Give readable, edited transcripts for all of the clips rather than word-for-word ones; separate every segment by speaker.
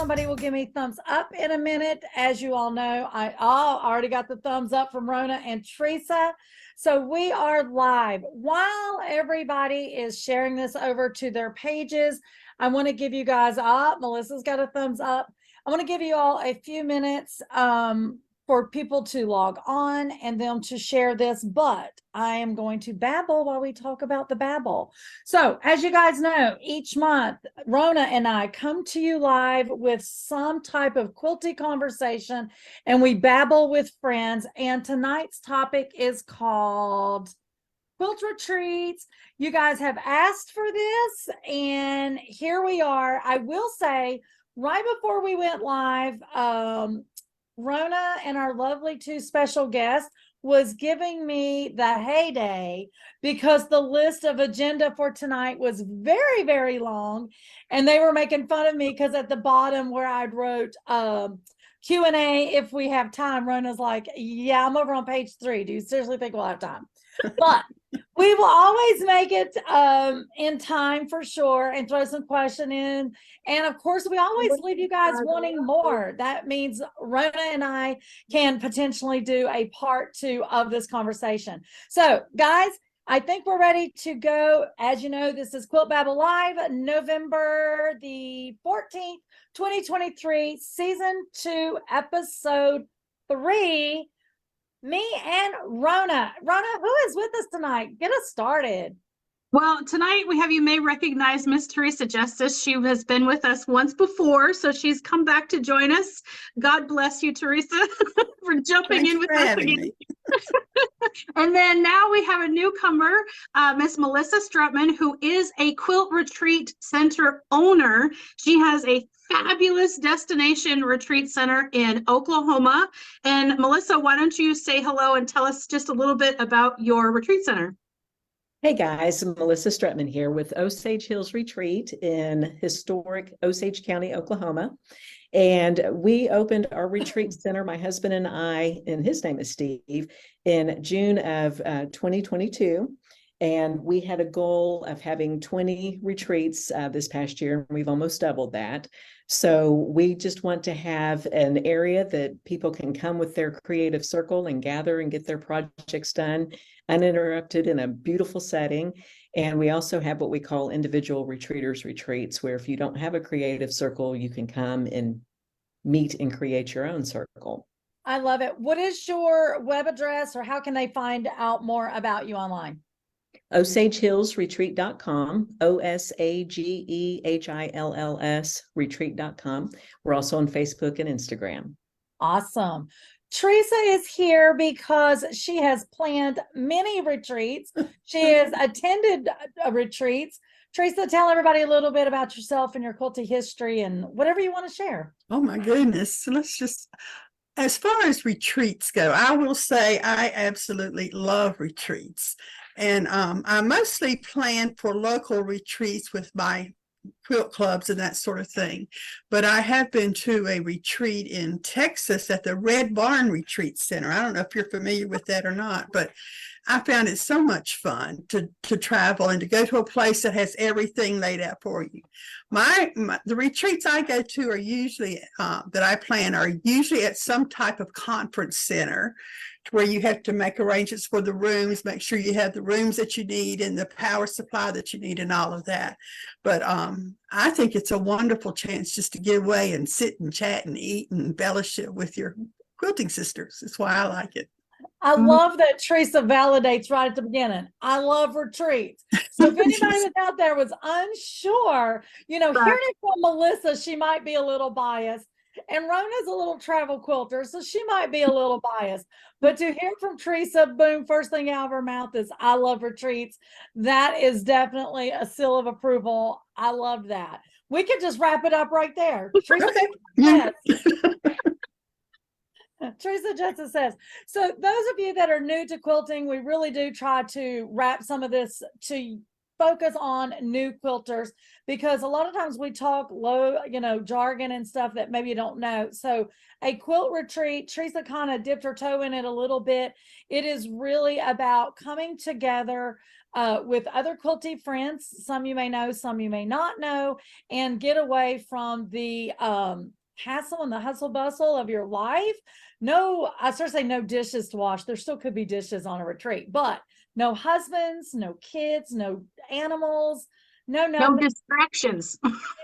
Speaker 1: somebody will give me thumbs up in a minute. As you all know, I already got the thumbs up from Rona and Teresa. So we are live. While everybody is sharing this over to their pages, I want to give you guys Melissa's got a thumbs up. I want to give you all a few minutes for people to log on and them to share this, but I am going to babble while we talk about the babble. So as you guys know, each month, Rona and I come to you live with some type of quilty conversation, and we babble with friends. And tonight's topic is called quilt retreats. You guys have asked for this, and here we are. I will say, right before we went live, Rona and our lovely two special guests was giving me the heyday because the list of agenda for tonight was very, very long. And they were making fun of me because at the bottom where I'd wrote Q&A if we have time, Rona's like, yeah, I'm over on page 3. Do you seriously think we'll have time? But we will always make it in time for sure and throw some question in. And of course, we always leave you guys wanting more. That means Rona and I can potentially do a part 2 of this conversation. So guys, I think we're ready to go. As you know, this is Quilt Babble Live, November the 14th, 2023, season 2, episode 3. Me and Rona. Rona, who is with us tonight? Get us started.
Speaker 2: Well, tonight you may recognize Miss Teresa Justice. She has been with us once before, so she's come back to join us. God bless you, Teresa, for jumping in with us again. And then now we have a newcomer, Miss Melissa Struttmann, who is a Quilt Retreat Center owner. She has a fabulous destination retreat center in Oklahoma. And Melissa, why don't you say hello and tell us just a little bit about your retreat center?
Speaker 3: Hey guys, Melissa Struttmann here with Osage Hills Retreat in historic Osage County, Oklahoma. And we opened our retreat center, my husband and I, and his name is Steve, in June of 2022. And we had a goal of having 20 retreats this past year, and we've almost doubled that. So we just want to have an area that people can come with their creative circle and gather and get their projects done uninterrupted in a beautiful setting. And we also have what we call individual retreaters retreats, where if you don't have a creative circle, you can come and meet and create your own circle.
Speaker 1: I love it. What is your web address, or how can they find out more about you online?
Speaker 3: OsageHillsRetreat.com, OSAGEHILLS retreat.com. We're also on Facebook and Instagram.
Speaker 1: Awesome. Teresa is here because she has planned many retreats. She has attended retreats. Teresa, tell everybody a little bit about yourself and your quilting history and whatever you want to share.
Speaker 4: Oh my goodness. So let's just, as far as retreats go, I will say I absolutely love retreats. And I mostly plan for local retreats with my quilt clubs and that sort of thing. But I have been to a retreat in Texas at the Red Barn Retreat Center. I don't know if you're familiar with that or not, but I found it so much fun to travel and to go to a place that has everything laid out for you. The retreats I go to are usually, that I plan, are usually at some type of conference center, where you have to make arrangements for the rooms, make sure you have the rooms that you need and the power supply that you need and all of that. But I think it's a wonderful chance just to get away and sit and chat and eat and embellish it with your quilting sisters. That's why I like it.
Speaker 1: I love that Teresa validates right at the beginning. I love retreats. So if anybody was out there was unsure, hearing it from Melissa, she might be a little biased. And Rona's a little travel quilter, so she might be a little biased. But to hear from Teresa, boom, first thing out of her mouth is, I love retreats. That is definitely a seal of approval. I love that. We could just wrap it up right there. Teresa, yes. Teresa Justice says, so those of you that are new to quilting, we really do try to wrap some of this to focus on new quilters, because a lot of times we talk low, jargon and stuff that maybe you don't know. So a quilt retreat, Teresa kind of dipped her toe in it a little bit. It is really about coming together with other quilty friends. Some you may know, some you may not know, and get away from the hassle and the hustle bustle of your life. No, I start saying no dishes to wash. There still could be dishes on a retreat, but no husbands, no kids, no animals, no
Speaker 2: distractions.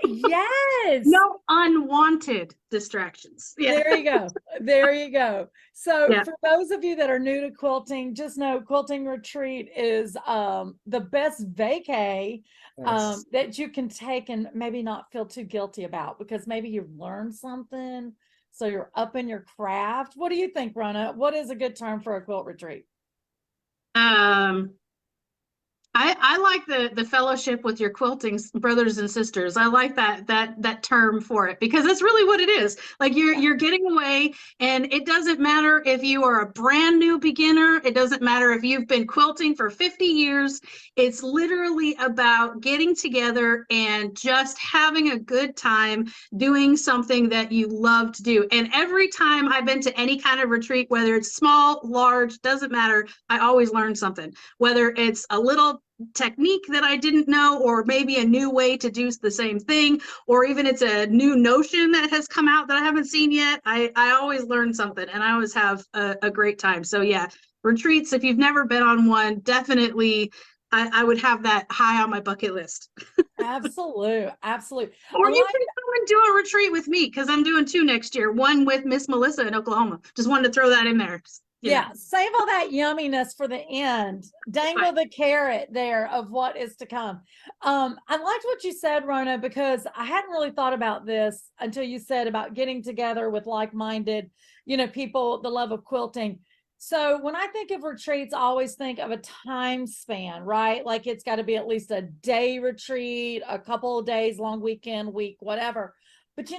Speaker 1: Yes.
Speaker 2: No unwanted distractions. Yeah.
Speaker 1: There you go. There you go. So
Speaker 2: Yeah.
Speaker 1: for those of you that are new to quilting, just know quilting retreat is the best vacay
Speaker 3: Yes.
Speaker 1: that you can take and maybe not feel too guilty about, because maybe you've learned something. So you're up in your craft. What do you think, Rona? What is a good term for a quilt retreat?
Speaker 2: I like the fellowship with your quilting brothers and sisters. I like that term for it, because that's really what it is. Like you're getting away, and it doesn't matter if you are a brand new beginner. It doesn't matter if you've been quilting for 50 years. It's literally about getting together and just having a good time doing something that you love to do. And every time I've been to any kind of retreat, whether it's small, large, doesn't matter, I always learn something. Whether it's a little technique that I didn't know, or maybe a new way to do the same thing, or even it's a new notion that has come out that I haven't seen yet. I always learn something, and I always have a great time. So yeah, retreats, if you've never been on one, definitely I would have that high on my bucket list.
Speaker 1: Absolute. Absolute.
Speaker 2: Or you can come and do a retreat with me, because I'm doing 2 next year, one with Miss Melissa in Oklahoma. Just wanted to throw that in there.
Speaker 1: Yeah, save all that yumminess for the end. Dangle the carrot there of what is to come. I liked what you said, Rona, because I hadn't really thought about this until you said about getting together with like-minded, people, the love of quilting. So when I think of retreats, I always think of a time span, right? Like it's got to be at least a day retreat, a couple of days, long weekend, week, whatever. But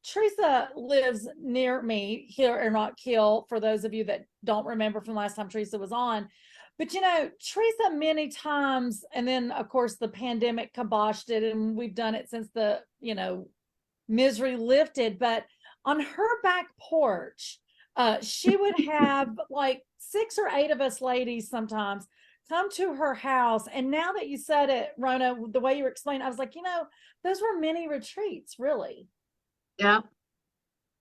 Speaker 1: Teresa lives near me here in Rock Hill, for those of you that don't remember from last time Teresa was on. But Teresa many times, and then of course the pandemic kiboshed it, and we've done it since the misery lifted. But on her back porch, she would have like 6 or 8 of us ladies sometimes come to her house. And now that you said it, Rona, the way you were explaining, I was like, those were mini retreats, really.
Speaker 2: Yeah.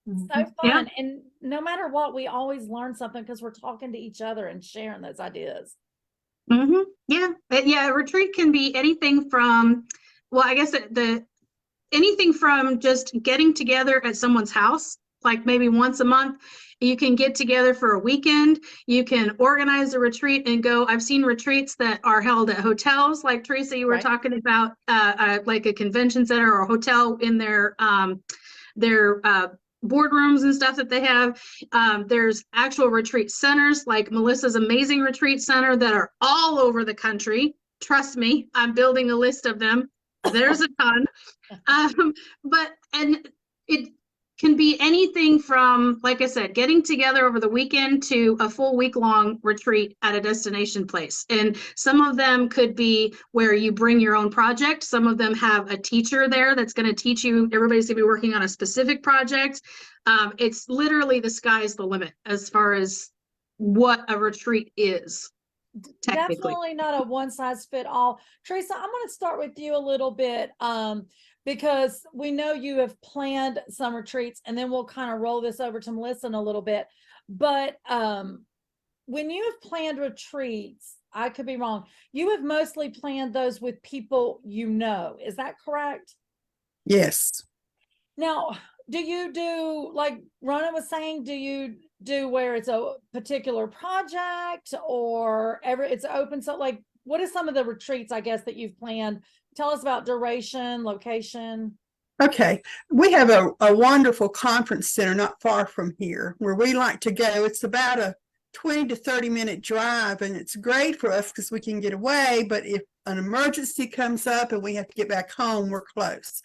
Speaker 1: So fun. Yeah. And no matter what, we always learn something because we're talking to each other and sharing those ideas.
Speaker 2: Mm-hmm. Yeah. Yeah. A retreat can be anything from, well, I guess anything from just getting together at someone's house, like maybe once a month. You can get together for a weekend. You can organize a retreat and go. I've seen retreats that are held at hotels, like Teresa, you were talking about, like a convention center or a hotel in their boardrooms and stuff that they have. There's actual retreat centers, like Melissa's amazing retreat center, that are all over the country. Trust me, I'm building a list of them. There's a ton. And it can be anything from, like I said, getting together over the weekend to a full week-long retreat at a destination place. And some of them could be where you bring your own project. Some of them have a teacher there that's going to teach you. Everybody's going to be working on a specific project. It's literally the sky's the limit as far as what a retreat is.
Speaker 1: Definitely not a one-size-fit-all. Teresa, I'm going to start with you a little bit. Because we know you have planned some retreats, and then we'll kind of roll this over to Melissa in a little bit. But when you have planned retreats, I could be wrong, you have mostly planned those with people you know. Is that correct?
Speaker 4: Yes.
Speaker 1: Now, do you do, like Rona was saying, do you do where it's a particular project or it's open? So like, what are some of the retreats, I guess, that you've planned? Tell us about duration, location.
Speaker 4: Okay. We have a wonderful conference center not far from here where we like to go. It's about a 20 to 30-minute drive, and it's great for us because we can get away. But if an emergency comes up and we have to get back home, we're close.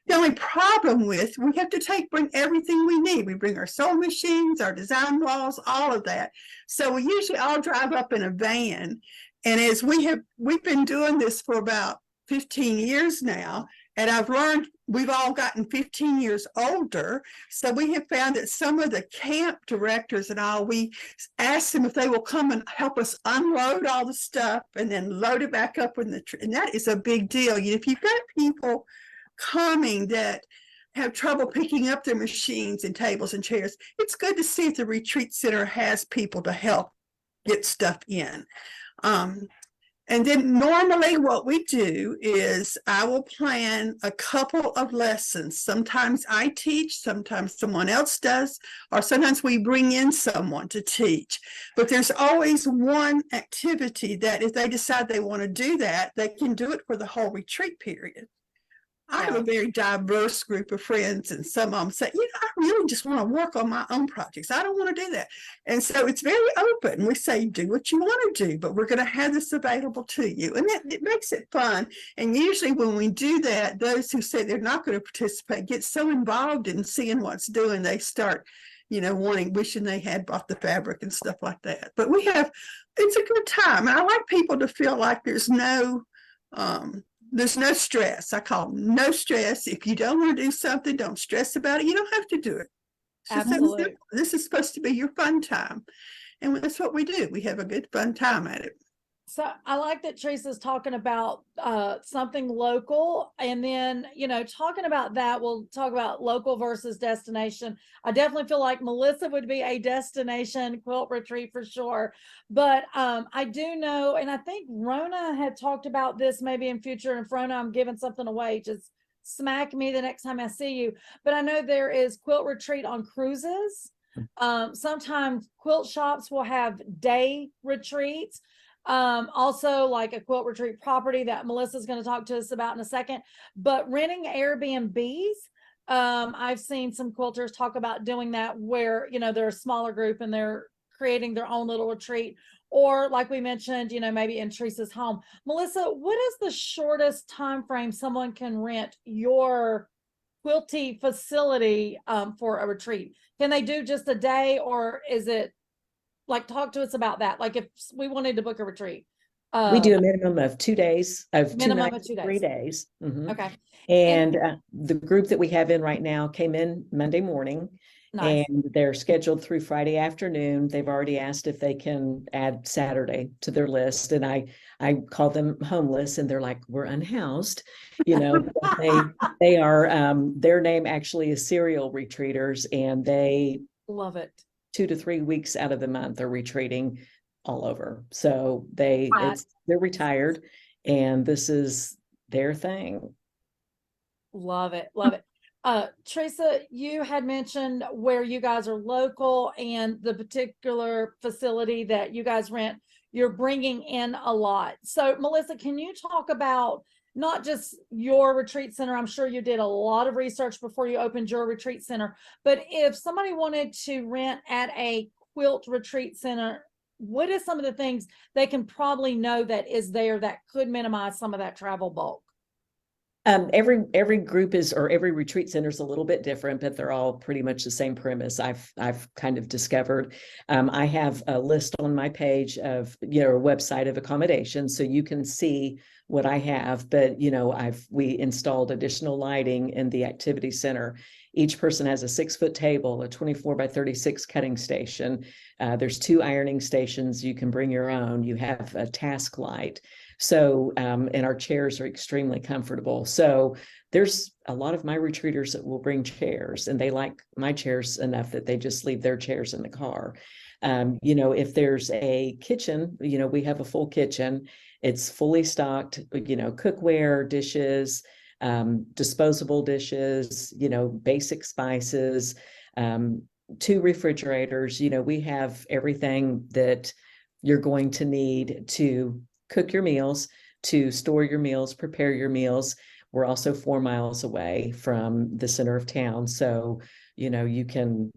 Speaker 4: The only problem we have to bring everything we need. We bring our sewing machines, our design walls, all of that. So we usually all drive up in a van. And as we've been doing this for about 15 years now, And I've learned we've all gotten 15 years older. So we have found that some of the camp directors and all, we ask them if they will come and help us unload all the stuff and then load it back up in the, and that is a big deal. If you've got people coming that have trouble picking up their machines and tables and chairs, it's good to see if the retreat center has people to help get stuff in. And then normally what we do is I will plan a couple of lessons. Sometimes I teach, sometimes someone else does, or sometimes we bring in someone to teach. But there's always one activity that if they decide they want to do that, they can do it for the whole retreat period. I have a very diverse group of friends, and some of them say, I really just want to work on my own projects. I don't want to do that. And so it's very open. We say, do what you want to do, but we're going to have this available to you. And it makes it fun. And usually when we do that, those who say they're not going to participate get so involved in seeing what's doing, they start, wishing they had bought the fabric and stuff like that. But it's a good time. And I like people to feel like there's no stress. I call them no stress. If you don't want to do something, don't stress about it. You don't have to do it.
Speaker 1: Absolutely.
Speaker 4: This is supposed to be your fun time. And that's what we do. We have a good fun time at it.
Speaker 1: So I like that Teresa's talking about something local, and then, talking about that, we'll talk about local versus destination. I definitely feel like Melissa would be a destination quilt retreat for sure. But I do know, and I think Rona had talked about this maybe in future, and Rona, I'm giving something away. Just smack me the next time I see you. But I know there is quilt retreat on cruises. Sometimes quilt shops will have day retreats. Also like a quilt retreat property that Melissa's going to talk to us about in a second, but renting Airbnbs. I've seen some quilters talk about doing that where, they're a smaller group and they're creating their own little retreat, or like we mentioned, maybe in Teresa's home. Melissa, what is the shortest time frame someone can rent your quilty facility for a retreat? Can they do just a day, or is it talk to us about that? Like if we wanted to book a retreat.
Speaker 3: We do a minimum of 2 days, of
Speaker 1: Minimum
Speaker 3: 2 nights,
Speaker 1: of 2 days.
Speaker 3: 3 days. Mhm.
Speaker 1: Okay.
Speaker 3: And the group that we have in right now came in Monday morning.
Speaker 1: Nice.
Speaker 3: And they're scheduled through Friday afternoon. They've already asked if they can add Saturday to their list. And I call them homeless, and they're like, we're unhoused, they are, their name actually is serial retreaters, and they
Speaker 1: Love it.
Speaker 3: 2 to 3 weeks out of the month are retreating all over. So they're retired, and this is their thing.
Speaker 1: Love it. Love it. Teresa, you had mentioned where you guys are local and the particular facility that you guys rent, you're bringing in a lot. So Melissa, can you talk about not just your retreat center? I'm sure you did a lot of research before you opened your retreat center, but if somebody wanted to rent at a quilt retreat center, what is some of the things they can probably know that is there that could minimize some of that travel bulk?
Speaker 3: Every group is, or every retreat center is a little bit different, but they're all pretty much the same premise. I've kind of discovered. I have a list on my page of, a website of accommodations, so you can see what I have. But we installed additional lighting in the activity center. Each person has a 6-foot table, a 24 by 36 cutting station. There's 2 ironing stations. You can bring your own. You have a task light. So, and our chairs are extremely comfortable. So there's a lot of my retreaters that will bring chairs, and they like my chairs enough that they just leave their chairs in the car. If there's a kitchen, we have a full kitchen. It's fully stocked, cookware, dishes, disposable dishes, basic spices, 2 refrigerators. We have everything that you're going to need to cook your meals, to store your meals, prepare your meals. We're also 4 miles away from the center of town. So, you can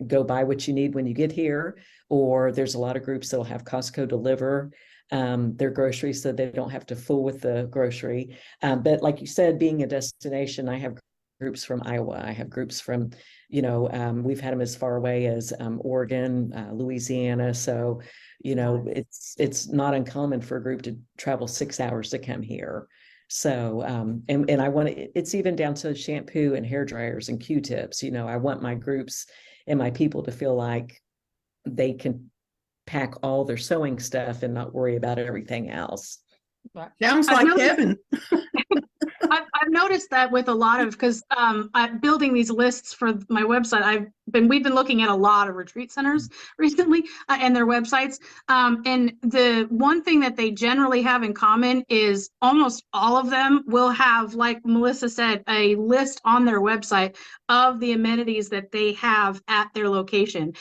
Speaker 3: go buy what you need when you get here, or there's a lot of groups that'll have Costco deliver their groceries so they don't have to fool with the grocery. But like you said, being a destination, I have groups from Iowa. I have groups from, we've had them as far away as Oregon, Louisiana. So, it's not uncommon for a group to travel 6 hours to come here. So, and I want it's even down to shampoo and hair dryers and Q-tips. You know, I want my groups and my people to feel like they can pack all their sewing stuff and not worry about everything else.
Speaker 4: Sounds
Speaker 2: I've
Speaker 4: like
Speaker 2: noticed-
Speaker 4: heaven.
Speaker 2: I've noticed that with a lot of, because I'm building these lists for my website. We've been looking at a lot of retreat centers recently and their websites. And the one thing that they generally have in common is almost all of them will have, like Melissa said, a list on their website of the amenities that they have at their location.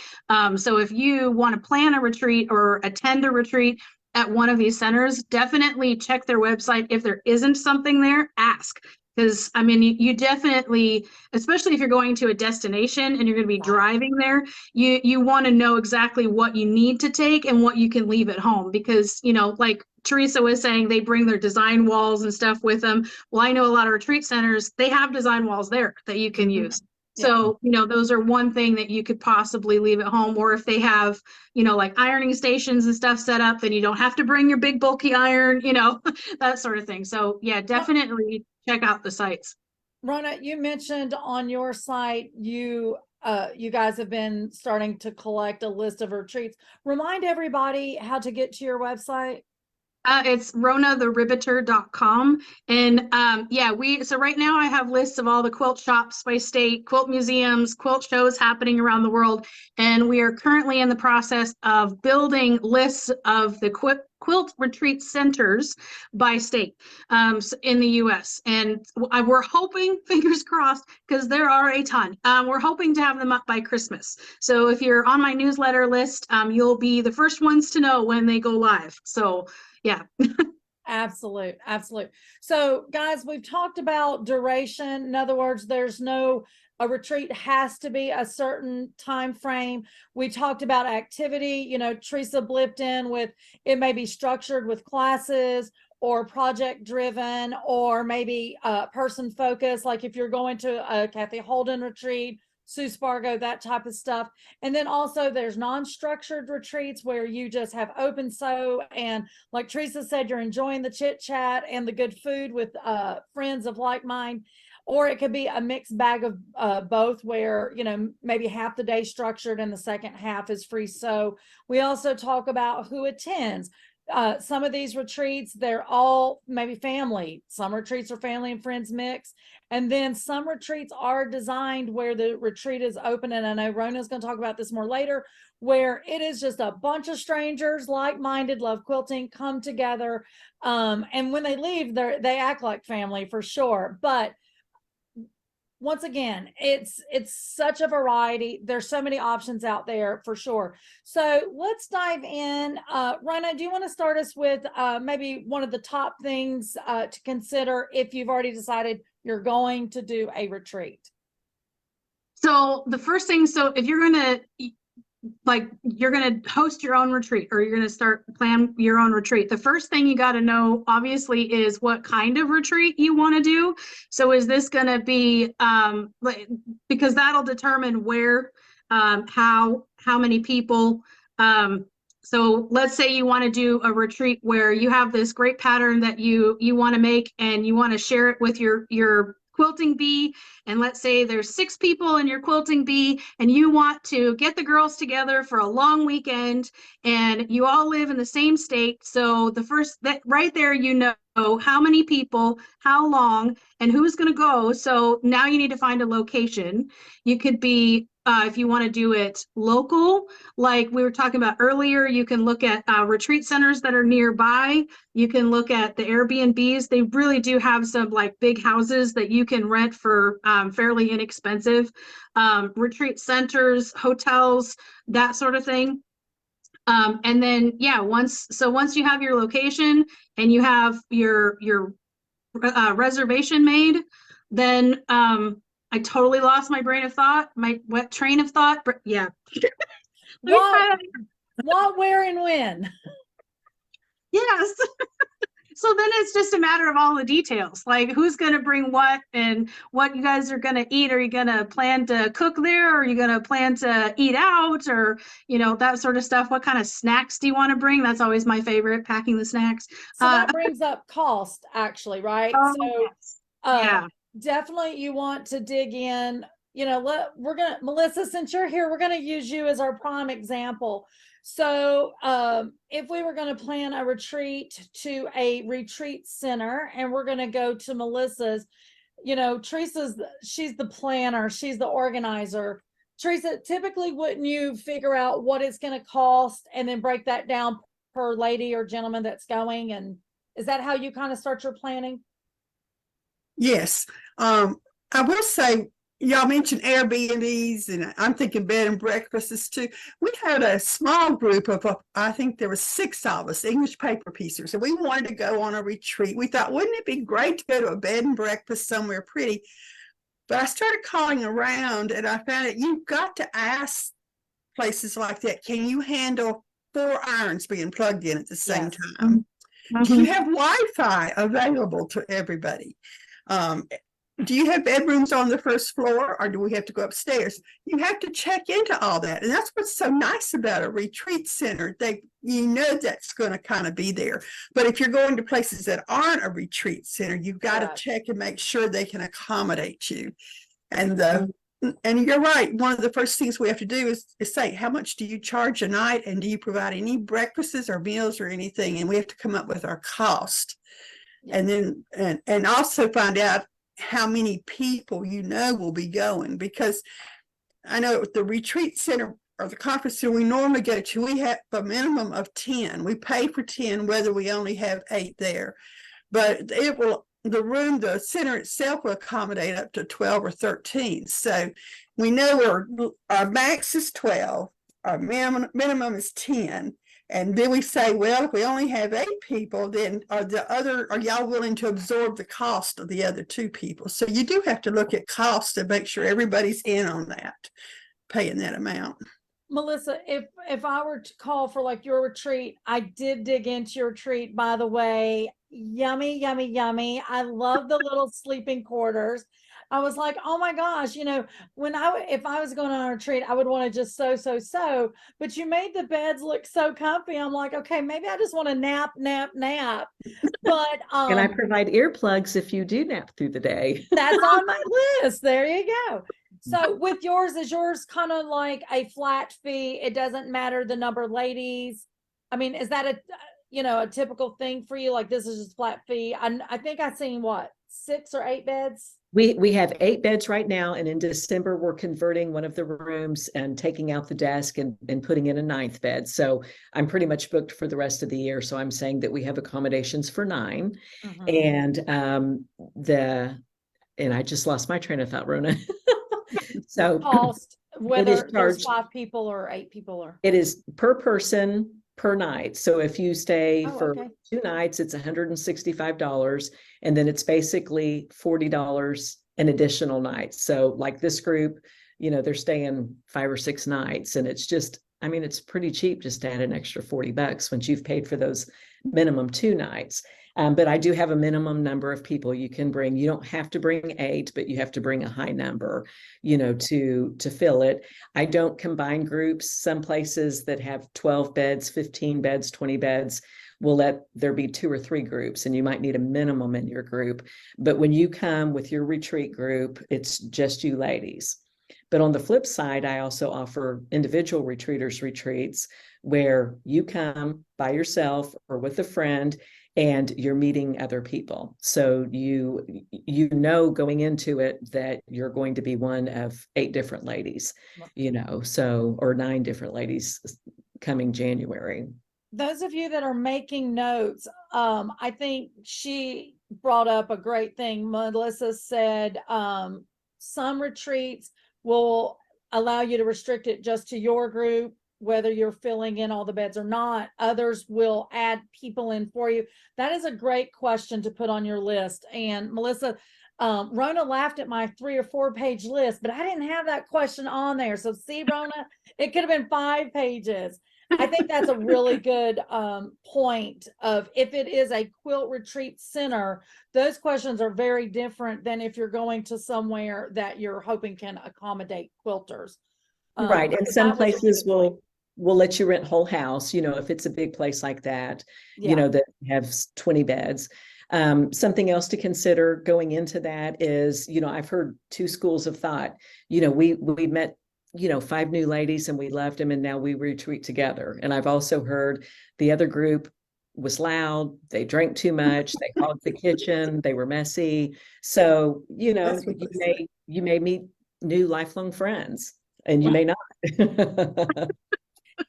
Speaker 2: So if you want to plan a retreat or attend a retreat at one of these centers, definitely check their website. If there isn't something there, ask. Because I mean, you definitely, especially if you're going to a destination and you're going to be driving there, you want to know exactly what you need to take and what you can leave at home. Because, you know, like Teresa was saying, they bring their design walls and stuff with them. Well, I know a lot of retreat centers, they have design walls there that you can use. So, you know, those are one thing that you could possibly leave at home. Or if they have, you know, like ironing stations and stuff set up, then you don't have to bring your big bulky iron, you know, that sort of thing. So yeah, definitely check out the sites.
Speaker 1: Rona, you mentioned on your site, you guys have been starting to collect a list of retreats. Remind everybody how to get to your website.
Speaker 2: It's ronatheribbiter.com. And yeah, so right now I have lists of all the quilt shops by state, quilt museums, quilt shows happening around the world. And we are currently in the process of building lists of the quilt retreat centers by state in the US. And we're hoping, fingers crossed, because there are a ton. We're hoping to have them up by Christmas. So if you're on my newsletter list, you'll be the first ones to know when they go live. So yeah.
Speaker 1: Absolute. So guys, we've talked about duration. In other words, a retreat has to be a certain time frame. We talked about activity. You know, Teresa blipped in with, it may be structured with classes or project driven, or maybe person focused. Like if you're going to a Kathy Holden retreat, Sue Spargo, that type of stuff. And then also there's non-structured retreats where you just have open sew, and like Teresa said, you're enjoying the chit chat and the good food with friends of like mind. Or it could be a mixed bag of both, where, you know, maybe half the day structured and the second half is free sew. We also talk about who attends. Some of these retreats, they're all maybe family. Some retreats are family and friends mix. And then some retreats are designed where the retreat is open. And I know Rona's going to talk about this more later, where it is just a bunch of strangers, like-minded, love quilting, come together. And when they leave, they act like family for sure. But once again, it's such a variety. There's so many options out there for sure. So let's dive in. Rona, do you want to start us with maybe one of the top things to consider if you've already decided you're going to do a retreat?
Speaker 2: So the first thing, so if you're going to host your own retreat, or you're going to plan your own retreat, the first thing you got to know, obviously, is what kind of retreat you want to do. So is this going to be, because that'll determine where, how many people. So let's say you want to do a retreat where you have this great pattern that you want to make, and you want to share it with your quilting bee. And let's say there's 6 people in your quilting bee, and you want to get the girls together for a long weekend, and you all live in the same state. So that right there, you know how many people, how long, and who's going to go. So now you need to find a location. You could be, if you want to do it local, like we were talking about earlier, you can look at retreat centers that are nearby. You can look at the Airbnbs. They really do have some like big houses that you can rent for fairly inexpensive. Retreat centers, hotels, that sort of thing. And then, yeah, once you have your location and you have your reservation made, then I totally lost my train of thought, but yeah.
Speaker 1: What, where, and when?
Speaker 2: Yes. So then it's just a matter of all the details, like who's going to bring what and what you guys are going to eat. Are you going to plan to cook there? Or are you going to plan to eat out, or, you know, that sort of stuff? What kind of snacks do you want to bring? That's always my favorite, packing the snacks.
Speaker 1: So that brings up cost, actually, right?
Speaker 2: Oh,
Speaker 1: So
Speaker 2: yes.
Speaker 1: yeah, definitely you want to dig in. You know, Melissa, since you're here, we're gonna use you as our prime example. So if we were going to plan a retreat to a retreat center, and we're going to go to Melissa's, you know, she's the planner, she's the organizer. Teresa, typically, wouldn't you figure out what it's going to cost and then break that down per lady or gentleman that's going? And is that how you kind of start your planning?
Speaker 4: Yes. I will say, y'all mentioned Airbnbs, and I'm thinking bed and breakfasts too. We had a small group of, I think there were 6 of us, English paper piecers, and we wanted to go on a retreat. We thought, wouldn't it be great to go to a bed and breakfast somewhere pretty? But I started calling around, and I found that you've got to ask places like that, can you handle 4 irons being plugged in at the same time? Do you have Wi-Fi available to everybody? Do you have bedrooms on the first floor, or do we have to go upstairs? You have to check into all that. And that's what's so nice about a retreat center. You know that's going to kind of be there. But if you're going to places that aren't a retreat center, you've got to check and make sure they can accommodate you. And you're right. One of the first things we have to do is say, how much do you charge a night? And do you provide any breakfasts or meals or anything? And we have to come up with our cost. And then, and also find out how many people you know will be going, because I know at the retreat center or the conference center we normally go to, we have a minimum of 10. We pay for 10 whether we only have 8 there, but the center itself will accommodate up to 12 or 13. So we know our max is 12, our minimum is 10. And then we say, well, if we only have 8 people, then are y'all willing to absorb the cost of the other 2 people? So you do have to look at cost and make sure everybody's in on that, paying that amount.
Speaker 1: Melissa, if I were to call for like your retreat, I did dig into your retreat, by the way. Yummy, yummy, yummy. I love the little sleeping quarters. I was like, oh my gosh, you know, if I was going on a retreat, I would want to just sew, but you made the beds look so comfy. I'm like, okay, maybe I just want to nap. But
Speaker 3: and I provide earplugs if you do nap through the day.
Speaker 1: That's on my list. There you go. So with yours, is yours kind of like a flat fee? It doesn't matter the number of ladies. I mean, is that a typical thing for you? Like, this is just flat fee. I think I've seen 6 or 8 beds.
Speaker 3: We have 8 beds right now, and in December we're converting one of the rooms and taking out the desk and putting in a 9th bed. So I'm pretty much booked for the rest of the year. So I'm saying that we have accommodations for 9. And and I just lost my train of thought, Rona. So
Speaker 1: cost, whether there's 5 people or 8 people, or
Speaker 3: it is per person per night. So if you stay for 2 nights, it's $165, and then it's basically $40 an additional night. So like this group, you know, they're staying 5 or 6 nights, and it's just, I mean, it's pretty cheap just to add an extra $40 once you've paid for those minimum 2 nights. But I do have a minimum number of people you can bring. You don't have to bring 8, but you have to bring a high number, you know, to fill it. I don't combine groups. Some places that have 12 beds, 15 beds, 20 beds will let there be 2 or 3 groups, and you might need a minimum in your group. But when you come with your retreat group, it's just you ladies. But on the flip side, I also offer individual retreaters retreats where you come by yourself or with a friend, and you're meeting other people. So you know going into it that you're going to be one of 8 different ladies, you know, or 9 different ladies coming January.
Speaker 1: Those of you that are making notes, I think she brought up a great thing. Melissa said some retreats will allow you to restrict it just to your group, whether you're filling in all the beds or not. Others will add people in for you. That is a great question to put on your list. And Melissa, Rona laughed at my 3 or 4 page list, but I didn't have that question on there. So see, Rona, it could have been 5 pages. I think that's a really good point of if it is a quilt retreat center, those questions are very different than if you're going to somewhere that you're hoping can accommodate quilters.
Speaker 3: Right. And
Speaker 1: So
Speaker 3: some
Speaker 1: that was a really
Speaker 3: places
Speaker 1: good point.
Speaker 3: will let you rent whole house, you know, if it's a big place like that, you
Speaker 1: Yeah.
Speaker 3: know, that have 20 beds. Something else to consider going into that is, you know, I've heard two schools of thought. You know, we met, you know, 5 new ladies and we loved them and now we retreat together. And I've also heard the other group was loud, they drank too much, they hogged the kitchen, they were messy. So, you know,
Speaker 4: That's what they say.
Speaker 3: you may meet new lifelong friends and you may not.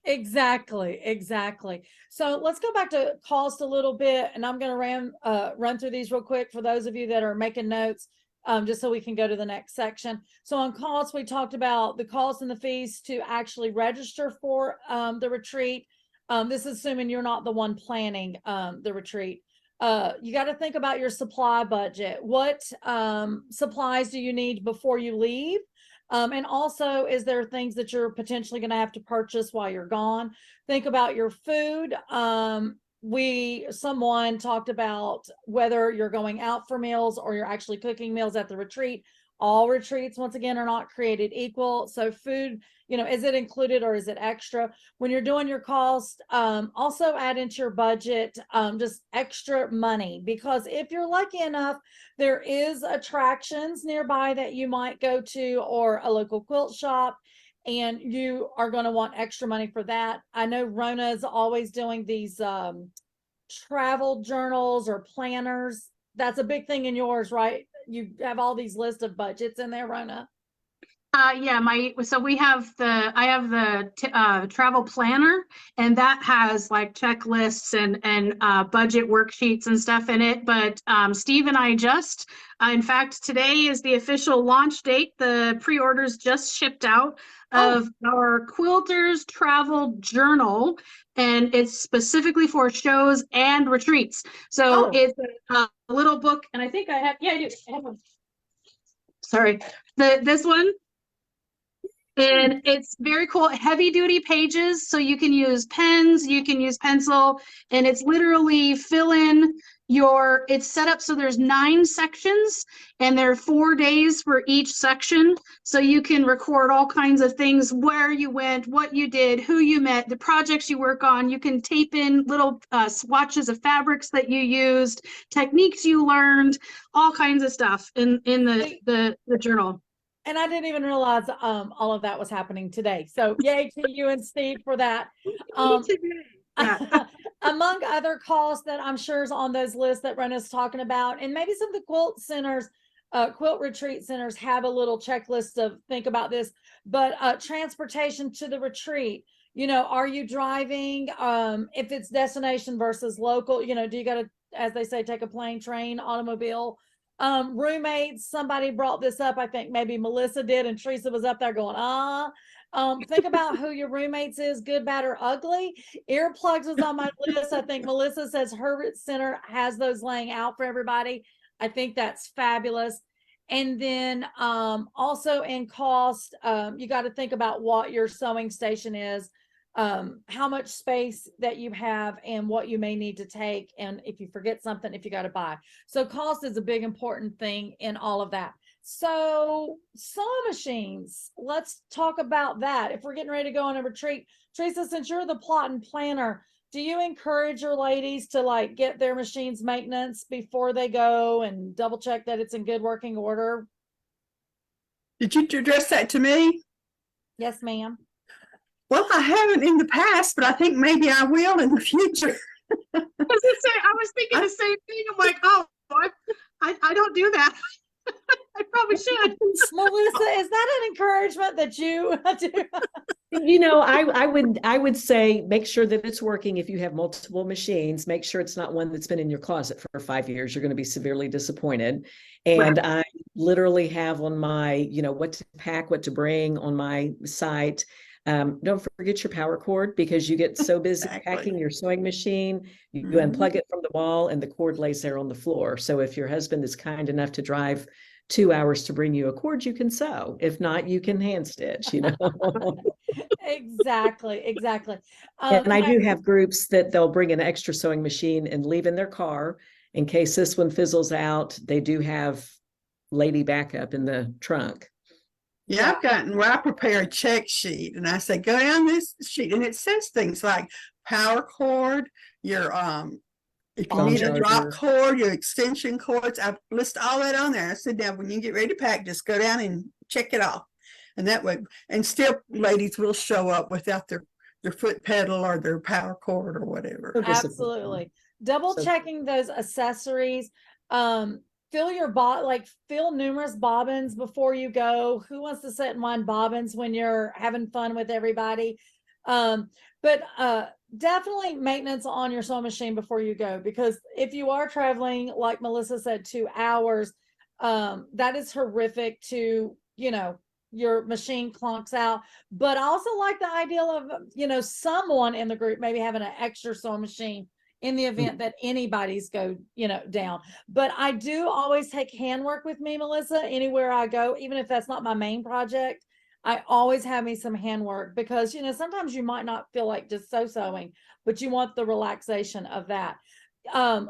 Speaker 1: Exactly, exactly. So let's go back to cost a little bit, and I'm going to run through these real quick for those of you that are making notes, just so we can go to the next section. So on costs, we talked about the cost and the fees to actually register for the retreat. This is assuming you're not the one planning the retreat. You got to think about your supply budget. What supplies do you need before you leave? And also, is there things that you're potentially going to have to purchase while you're gone? Think about your food. Someone talked about whether you're going out for meals or you're actually cooking meals at the retreat. All retreats, once again, are not created equal. So food, you know, is it included or is it extra? When you're doing your cost, also add into your budget just extra money, because if you're lucky enough, there is attractions nearby that you might go to, or a local quilt shop, and you are going to want extra money for that. I know Rona is always doing these travel journals or planners. That's a big thing in yours, right? You have all these lists of budgets in there, Rona.
Speaker 2: Yeah, I have the travel planner, and that has like checklists and budget worksheets and stuff in it. But Steve and I just, in fact, today is the official launch date. The pre-orders just shipped out of our Quilters travel journal, and it's specifically for shows and retreats. So it's a little book, and I think I have, yeah, I do. I have one. Sorry, this one. And it's very cool, heavy duty pages. So you can use pens, you can use pencil, and it's literally it's set up so there's 9 sections and there are 4 days for each section. So you can record all kinds of things, where you went, what you did, who you met, the projects you work on. You can tape in little swatches of fabrics that you used, techniques you learned, all kinds of stuff in the journal.
Speaker 1: And I didn't even realize all of that was happening today. So yay to you and Steve for that. Among other costs that I'm sure is on those lists that Rena's talking about, and maybe some of the quilt centers, quilt retreat centers have a little checklist of think about this, but transportation to the retreat. You know, are you driving? If it's destination versus local, you know, do you got to, as they say, take a plane, train, automobile? Roommates, somebody brought this up. I think maybe Melissa did, and Teresa was up there going, think about who your roommates is, good, bad, or ugly. Earplugs was on my list. I think Melissa says her center has those laying out for everybody. I think that's fabulous. And then also in cost, you got to think about what your sewing station is, how much space that you have, and what you may need to take, and if you forget something, if you got to buy. So cost is a big important thing in all of that. So sewing machines, let's talk about that. If we're getting ready to go on a retreat, Teresa, since you're the plot and planner, do you encourage your ladies to like get their machines maintenance before they go and double check that it's in good working order?
Speaker 4: Did you address that to me?
Speaker 1: Yes, ma'am.
Speaker 4: Well, I haven't in the past, but I think maybe I will in the future.
Speaker 2: I was thinking the same thing. I'm like, oh, I don't do that. I probably should.
Speaker 1: Melissa, is that an encouragement that you do?
Speaker 3: You know, I would say make sure that it's working. If you have multiple machines, make sure it's not one that's been in your closet for 5 years. You're going to be severely disappointed. And I literally have on my, you know, what to pack, what to bring on my site. Don't forget your power cord, because you get so busy packing your sewing machine, you unplug it from the wall and the cord lays there on the floor. So if your husband is kind enough to drive 2 hours to bring you a cord, you can sew. If not, you can hand stitch, you know.
Speaker 1: Exactly, exactly.
Speaker 3: And I
Speaker 1: And
Speaker 3: do have groups that they'll bring an extra sewing machine and leave in their car in case this one fizzles out. They do have lady backup in the trunk.
Speaker 4: Yeah, I've gotten where I prepare a check sheet and I say, go down this sheet and it says things like power cord, your if you
Speaker 3: Phone
Speaker 4: need a drop
Speaker 3: charger.
Speaker 4: cord, your extension cords, I list all that on there. I said, now when you get ready to pack, just go down and check it off. And that way, and still ladies will show up without their foot pedal or their power cord or whatever.
Speaker 3: So disappointing.
Speaker 1: absolutely. Double
Speaker 3: So-
Speaker 1: checking those accessories. Fill your fill numerous bobbins before you go. Who wants to sit and wind bobbins when you're having fun with everybody? But definitely maintenance on your sewing machine before you go, because if you are traveling, like Melissa said, 2 hours, that is horrific to, your machine clunks out. But I also like the idea of, someone in the group maybe having an extra sewing machine in the event that anybody's down. But I do always take handwork with me, Melissa, anywhere I go, even if that's not my main project. I always have me some handwork because, sometimes you might not feel like just sewing, but you want the relaxation of that.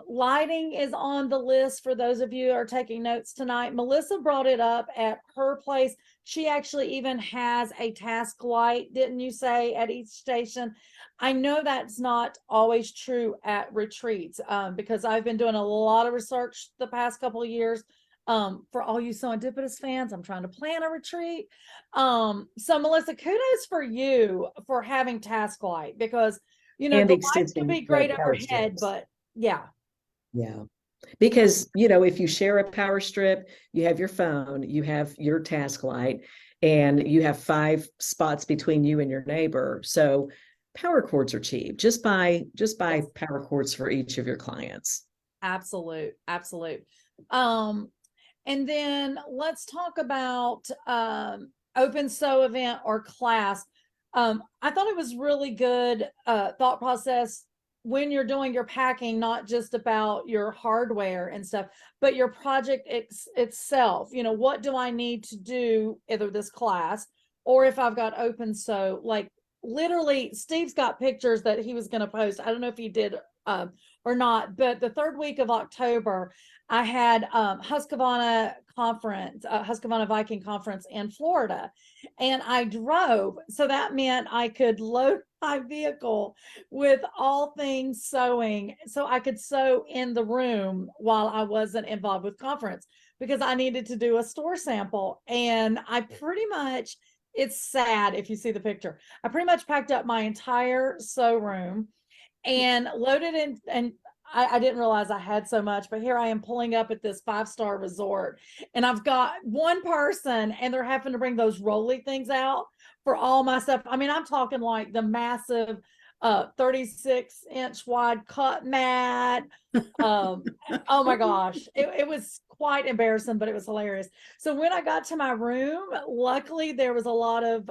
Speaker 1: Lighting is on the list for those of you who are taking notes tonight. Melissa brought it up at her place. She actually even has a task light, didn't you say, at each station? I know that's not always true at retreats, because I've been doing a lot of research the past couple of years. For all you SewEndipitious fans, I'm trying to plan a retreat. So Melissa, kudos for you for having task light, because
Speaker 3: And
Speaker 1: the lights
Speaker 3: extending
Speaker 1: can be
Speaker 3: the
Speaker 1: great
Speaker 3: power
Speaker 1: overhead,
Speaker 3: strips.
Speaker 1: but yeah,
Speaker 3: Yeah. Because, if you share a power strip, you have your phone, you have your task light, and you have 5 spots between you and your neighbor. So power cords are cheap. Just buy power cords for each of your clients.
Speaker 1: absolute. And then let's talk about open sew event or class. I thought it was really good thought process when you're doing your packing, not just about your hardware and stuff, but your project itself. What do I need to do, either this class or if I've got open sew? Like literally, Steve's got pictures that he was going to post. I don't know if he did or not, but the 3rd week of October, I had Husqvarna Viking conference in Florida, and I drove. So that meant I could load my vehicle with all things sewing, so I could sew in the room while I wasn't involved with conference, because I needed to do a store sample. And I pretty much, it's sad if you see the picture, I pretty much packed up my entire sew room and loaded in, and I didn't realize I had so much, but here I am pulling up at this 5-star resort, and I've got one person and they're having to bring those rolly things out for all my stuff. I mean, I'm talking like the massive 36-inch wide cut mat. Oh my gosh, it was quite embarrassing, but it was hilarious. So when I got to my room, luckily there was a lot of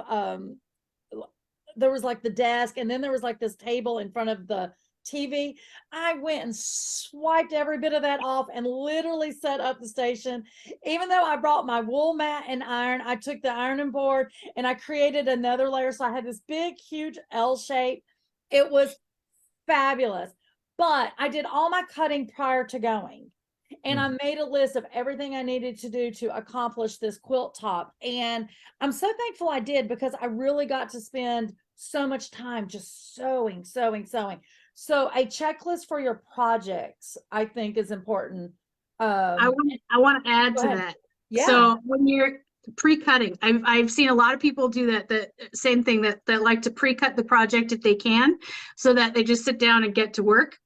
Speaker 1: there was like the desk, and then there was like this table in front of the TV. I went and swiped every bit of that off and literally set up the station. Even though I brought my wool mat and iron, I took the ironing board and I created another layer. So I had this big, huge L shape. It was fabulous. But I did all my cutting prior to going. And I made a list of everything I needed to do to accomplish this quilt top. And I'm so thankful I did, because I really got to spend so much time just sewing. So a checklist for your projects, I think, is important.
Speaker 2: I want to add
Speaker 1: Go
Speaker 2: to
Speaker 1: ahead.
Speaker 2: that.
Speaker 1: Yeah.
Speaker 2: So when you're pre-cutting, I've seen a lot of people do that same thing, that like to pre-cut the project if they can, so that they just sit down and get to work.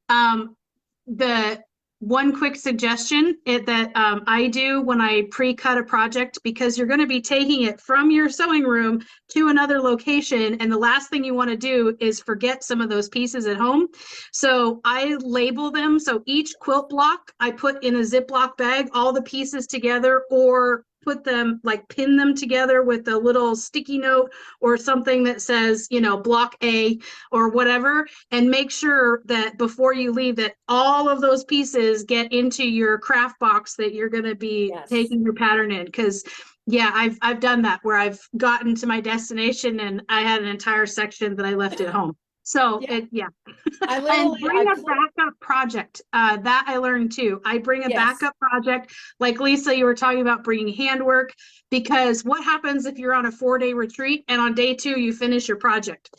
Speaker 2: The one quick suggestion that I do when I pre-cut a project, because you're going to be taking it from your sewing room to another location, and the last thing you want to do is forget some of those pieces at home. So I label them. So each quilt block I put in a Ziploc bag, all the pieces together, or put them, like pin them together with a little sticky note or something that says, block A or whatever, and make sure that before you leave that all of those pieces get into your craft box that you're going to be taking your pattern in. Because Yeah, I've done that where I've gotten to my destination and I had an entire section that I left at home. So
Speaker 1: Yeah. I
Speaker 2: And
Speaker 1: literally,
Speaker 2: bring a backup project. That I learned too. I bring a
Speaker 1: Yes.
Speaker 2: backup project. Like Lisa, you were talking about bringing handwork, because what happens if you're on a 4-day retreat and on day 2 you finish your project?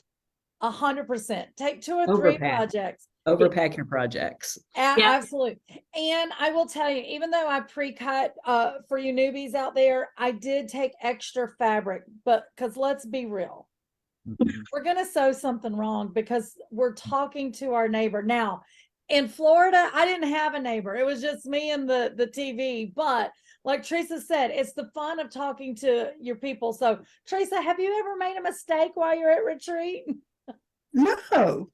Speaker 1: 100%. Take 2 or 3
Speaker 3: Overpack.
Speaker 1: projects.
Speaker 3: Overpack your projects.
Speaker 2: Yeah.
Speaker 1: Absolutely. And I will tell you, even though I pre-cut for you newbies out there, I did take extra fabric, but because let's be real, we're going to sew something wrong because we're talking to our neighbor. Now, in Florida, I didn't have a neighbor. It was just me and the TV. But like Teresa said, it's the fun of talking to your people. So, Teresa, have you ever made a mistake while you're at retreat?
Speaker 4: No.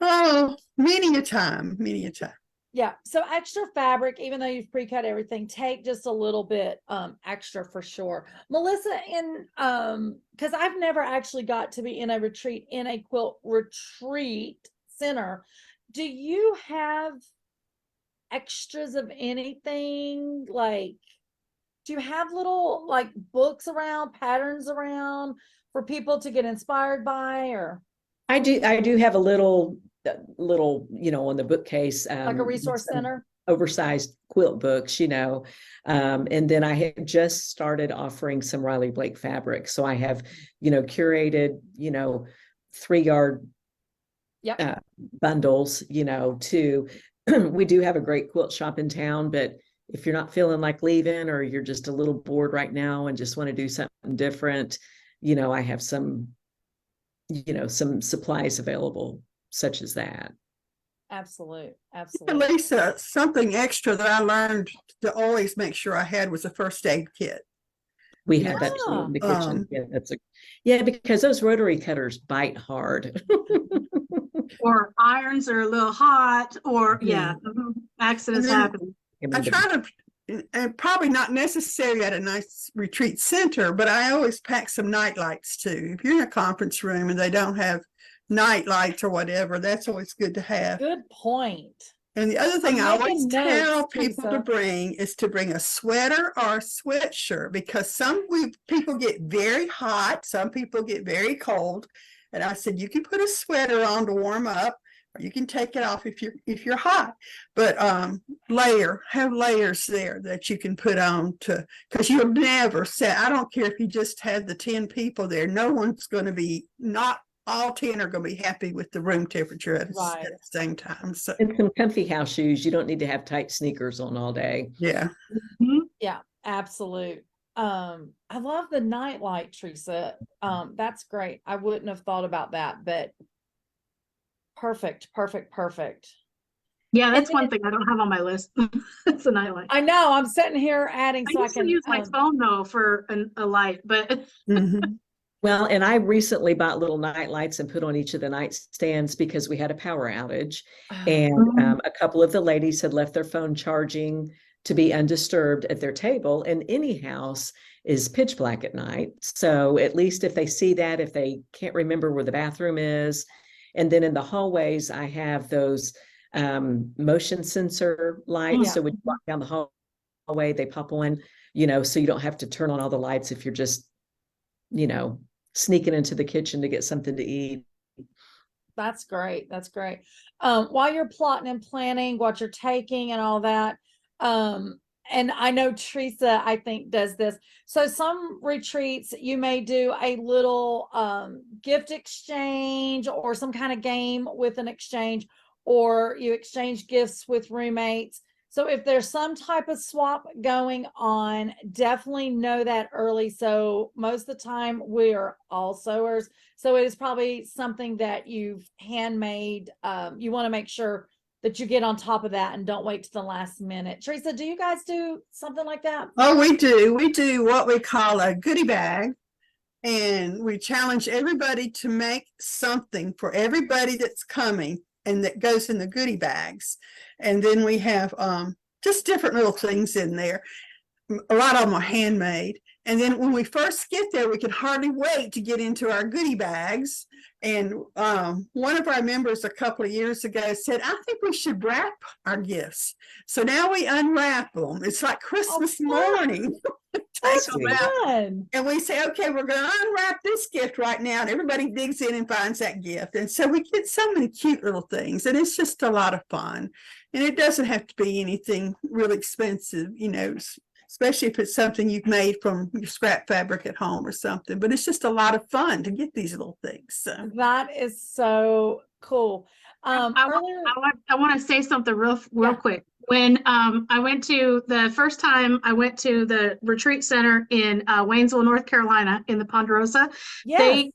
Speaker 4: Oh, many a time, many a time.
Speaker 1: Yeah. So extra fabric, even though you've pre-cut everything, take just a little bit extra for sure. Melissa, in because I've never actually got to be in a retreat, in a quilt retreat center. Do you have extras of anything? Like, do you have little like books around, patterns around for people to get inspired by, or
Speaker 3: I do have a little, on the bookcase,
Speaker 1: like a resource
Speaker 3: some
Speaker 1: center?
Speaker 3: oversized quilt books, and then I had just started offering some Riley Blake fabric. So I have, curated, 3-yard
Speaker 1: Yep.
Speaker 3: bundles, to, we do have a great quilt shop in town, but if you're not feeling like leaving, or you're just a little bored right now and just want to do something different, I have some supplies available such as that.
Speaker 1: Absolutely. Absolutely.
Speaker 4: Lisa, something extra that I learned to always make sure I had was a first aid kit.
Speaker 3: We have that too in the kitchen. Because those rotary cutters bite hard.
Speaker 2: Or irons are a little hot, or accidents happen.
Speaker 4: I try to, and probably not necessary at a nice retreat center, but I always pack some night lights too. If you're in a conference room and they don't have night lights or whatever, that's always good to have.
Speaker 1: Good point.
Speaker 4: And the other thing I always
Speaker 1: making notes,
Speaker 4: tell people
Speaker 1: Teresa.
Speaker 4: to bring is to bring a sweater or a sweatshirt, because people get very hot, some people get very cold. And I said, you can put a sweater on to warm up, or you can take it off if you're hot. But have layers there that you can put on because you'll never say, I don't care if you just had the 10 people there, no one's going to be, not all 10 are going to be happy with the room temperature at the same time. So,
Speaker 3: and some comfy house shoes. You don't need to have tight sneakers on all day.
Speaker 4: yeah.
Speaker 1: Yeah, absolute. I love the nightlight, Teresa. That's great. I wouldn't have thought about that, but perfect.
Speaker 2: Yeah, that's one thing I don't have on my list. It's a nightlight.
Speaker 1: I know. I'm sitting here adding
Speaker 2: I
Speaker 1: so I
Speaker 2: used to
Speaker 1: can
Speaker 2: use my phone though for a light, but
Speaker 3: Well, and I recently bought little night lights and put on each of the nightstands because we had a power outage, and a couple of the ladies had left their phone charging to be undisturbed at their table, and any house is pitch black at night. So at least if they see that, if they can't remember where the bathroom is, and then in the hallways, I have those motion sensor lights. So when you walk down the hallway, they pop on, so you don't have to turn on all the lights if you're just, sneaking into the kitchen to get something to eat.
Speaker 1: That's great. While you're plotting and planning what you're taking and all that, and I know Teresa, I think, does this. So some retreats, you may do a little gift exchange or some kind of game with an exchange, or you exchange gifts with roommates. So if there's some type of swap going on, definitely know that early. So most of the time we are all sewers. So it is probably something that you've handmade. You want to make sure that you get on top of that and don't wait to the last minute. Teresa, do you guys do something like that?
Speaker 4: Oh, we do. We do what we call a goodie bag. And we challenge everybody to make something for everybody that's coming, and that goes in the goodie bags. And then we have just different little things in there. a lot of them are handmade. And then when we first get there, we can hardly wait to get into our goodie bags. And one of our members a couple of years ago said, I think we should wrap our gifts. So now we unwrap them. It's like Christmas morning.
Speaker 1: That's
Speaker 4: Take them out.
Speaker 1: fun.
Speaker 4: And we say, okay, we're going to unwrap this gift right now. And everybody digs in and finds that gift. And so we get so many cute little things. And it's just a lot of fun. And it doesn't have to be anything really expensive, you know, especially if it's something you've made from your scrap fabric at home or something. But it's just a lot of fun to get these little things. So
Speaker 1: That is so cool. Earlier,
Speaker 2: I want to say something real
Speaker 1: Yeah.
Speaker 2: quick. When I went to the first time I went to the retreat center in Waynesville, North Carolina, in the Ponderosa,
Speaker 1: yes,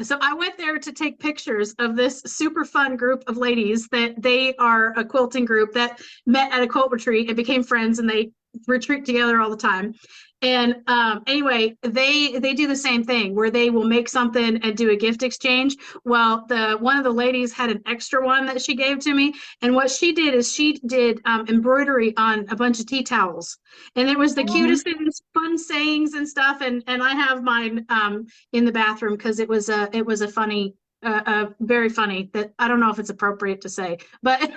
Speaker 2: so I went there to take pictures of this super fun group of ladies that they are a quilting group that met at a quilt retreat and became friends, and they retreat together all the time. And anyway, they do the same thing where they will make something and do a gift exchange. Well, one of the ladies had an extra one that she gave to me, and what she did is she did embroidery on a bunch of tea towels, and it was the cutest things, fun sayings and stuff. And I have mine in the bathroom because it was a funny, very funny. That I don't know if it's appropriate to say, but.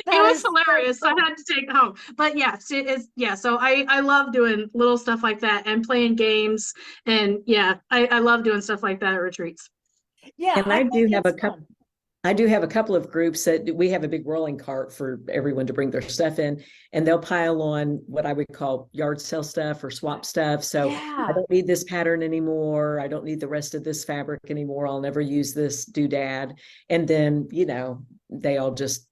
Speaker 2: It was hilarious. So I had to take it home. But yes, it is. Yeah. So I love doing little stuff like that and playing games. And yeah, I love doing stuff like that at retreats.
Speaker 1: Yeah.
Speaker 3: And I do
Speaker 1: think
Speaker 3: have a
Speaker 1: it's
Speaker 3: couple.
Speaker 1: fun.
Speaker 3: I do have a couple of groups that we have a big rolling cart for everyone to bring their stuff in, and they'll pile on what I would call yard sale stuff or swap stuff. So I
Speaker 1: Yeah.
Speaker 3: don't need this pattern anymore. I don't need the rest of this fabric anymore. I'll never use this doodad. And then, you know, they all just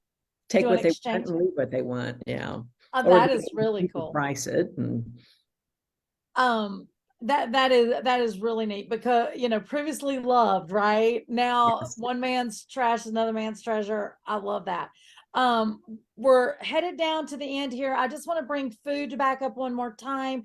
Speaker 3: take
Speaker 1: Do
Speaker 3: what
Speaker 1: an
Speaker 3: they
Speaker 1: exchange.
Speaker 3: want and leave what they want. Yeah. Or
Speaker 1: That
Speaker 3: they
Speaker 1: is really
Speaker 3: can
Speaker 1: cool.
Speaker 3: price it. And
Speaker 1: That is really neat because, you know, previously loved, right? Now
Speaker 3: yes.
Speaker 1: one man's trash is another man's treasure. I love that. We're headed down to the end here. I just want to bring food back up one more time.